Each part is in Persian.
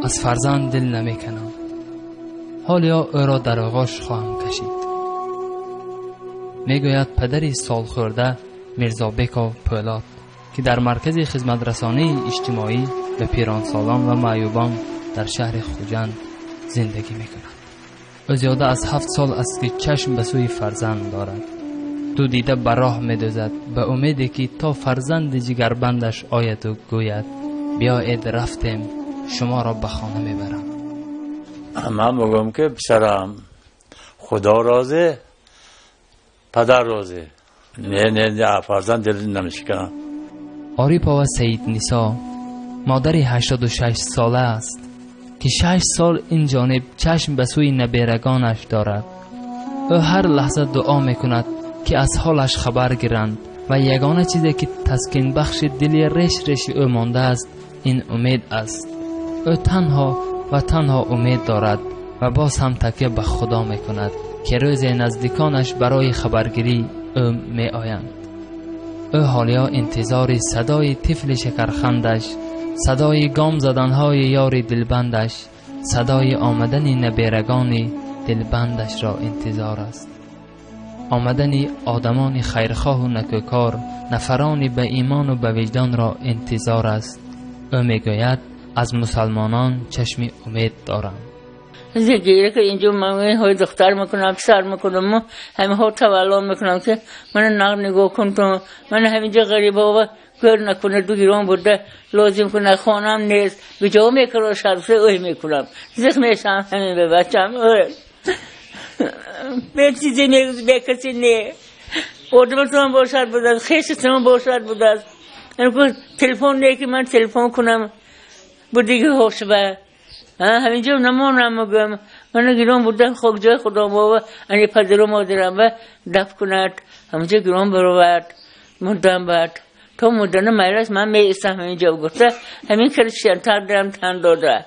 از فرزند دل نمی کنم. حالیا او را در آغوش خواهم کشید. میگوید پدری سال خورده میرزا بیکا پولاد که در مرکز خدمت رسانی اجتماعی به پیرانسالان و معیوبان در شهر خوجند زندگی میکند. او زیاده از 7 سال است که چشم به سوی فرزند دارد. دو دیده به راه میدوزد به امیدی که تا فرزند جگربندش آید و گوید بیایید رفتیم شما را به خانه میبرم. من میگم که پسرم خدا رازه پدر رازه، نه فرزند دل نمیشکنم. آریپا و سید نیسا مادری 86 ساله است که 6 سال این جانب چشم به سوی نبیرگانش دارد. او هر لحظه دعا میکند که از حالش خبر گیرند و یگانه چیزی که تسکین بخش دلی ریش ریش او مانده است این امید است. او تنها امید دارد و باز هم تکیه به خدا میکند که روز نزدیکانش برای خبرگیری او می آیند. او حالیا انتظار صدای طفل شکرخندش، صدای گام زدنهای یار دلبندش، صدای آمدن نبیرگان دلبندش را انتظار است. آمدن آدمان خیرخواه و نکوکار، نفرانی به ایمان و به وجدان را انتظار است. او میگوید از مسلمانان چشم امید دارم. زیگیره که اینجا من های دختر میکنم پسر میکنم همه ها تولا میکنم که من نگاه کن تو من همینجا غریبه و کار نکنه دو گیران بوده لازم کنه خانم نیست بجا میکنم شرفه اوی میکنم زخمشم همین به بچم به چیزی نیست به کسی نه آدمتون هم باشد بوده خیشتون هم باشد بوده تلفن نه که من تلفن کنم بودی که خوش به همینجا نمونم من گیران بودم خوب جای خدا با انی پدر و مادرم و دفت کند همینجا گیران برود مدام بعد تو مدن میرس من میستم همینجا گفته همین کرشیان تر درم تن داده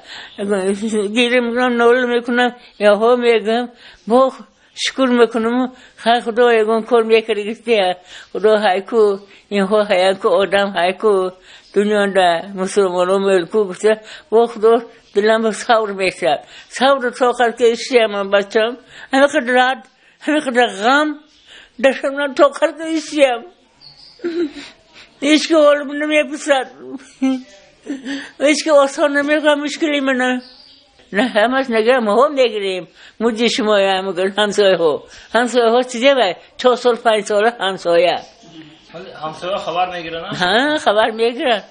گیره میکنم نول میکنم یا ها میگم با شکر میکنم خیلی خدا یکم کار میکردی گفته خدا هایکو این ها هایکو آدم هایکو دنیا ده مسلمان ها ملکو گفته با خدا دلم به صبر میشه صبر طاقت که اشتیم من بچم همه قدر غم داشتم من طاقت که اشتیم هیچ که حالم نمیپسد هیچ که آسان نمیگم مشکلی منه نه همش نگرم هم نگریم مجی شما هم میگن همسایه ها چیزه باید 4 سال 5 ساله همسایه خبر میگیرن؟ ها خبر میگیرن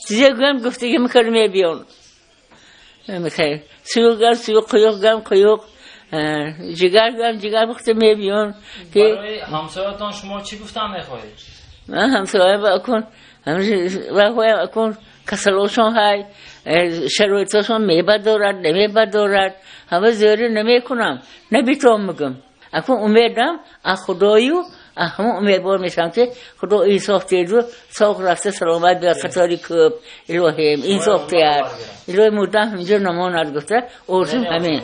چیزه گم گفته که میکرد میبیان میخوای سیوق قیوق جگر وقت میبیان برای همسایتان شما چی گفتم میخواهید؟ من همسایه با اکن کسلوشان های شروعیتاشان میبد دارد نمیبد دارد همه زیاری نمی کنم نبیتام میگم اکن امیدم از خدایو همه امیدوار میشم که خدا این ساخته رو ساخت رفته سلامت به خطاری کب الهیم این ساخته الهی مدام همینجا نماند گفته آرزوم همین.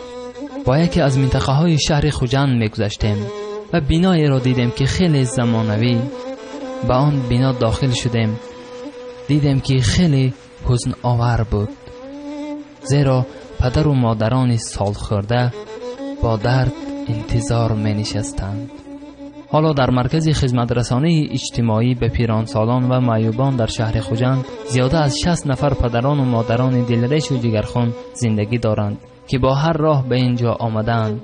با یکی از منطقه های شهر خوجند میگذشتیم و بینایی را دیدیم که خیلی زمانوی. به آن بنا داخل شدیم دیدیم که خیلی حزن آور بود زیرا پدر و مادران سال خورده با درد انتظار می نشستند. حالا در مرکز خدمت رسانی اجتماعی به پیرانسالان و معیوبان در شهر خوجند زیاده از 60 نفر پدران و مادران دلریش و جگرخون زندگی دارند که با هر راه به اینجا آمدند.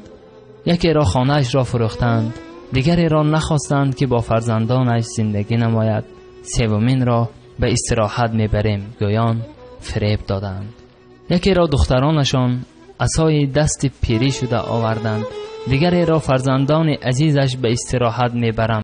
یکی را خانه‌اش را فروختند، دیگری را نخواستند که با فرزندانش زندگی نماید، سومین را به استراحت میبریم گویان فریب دادند. یکی را دخترانشان عصای دست پیری شده آوردند، دیگری را فرزندان عزیزش به استراحت میبرم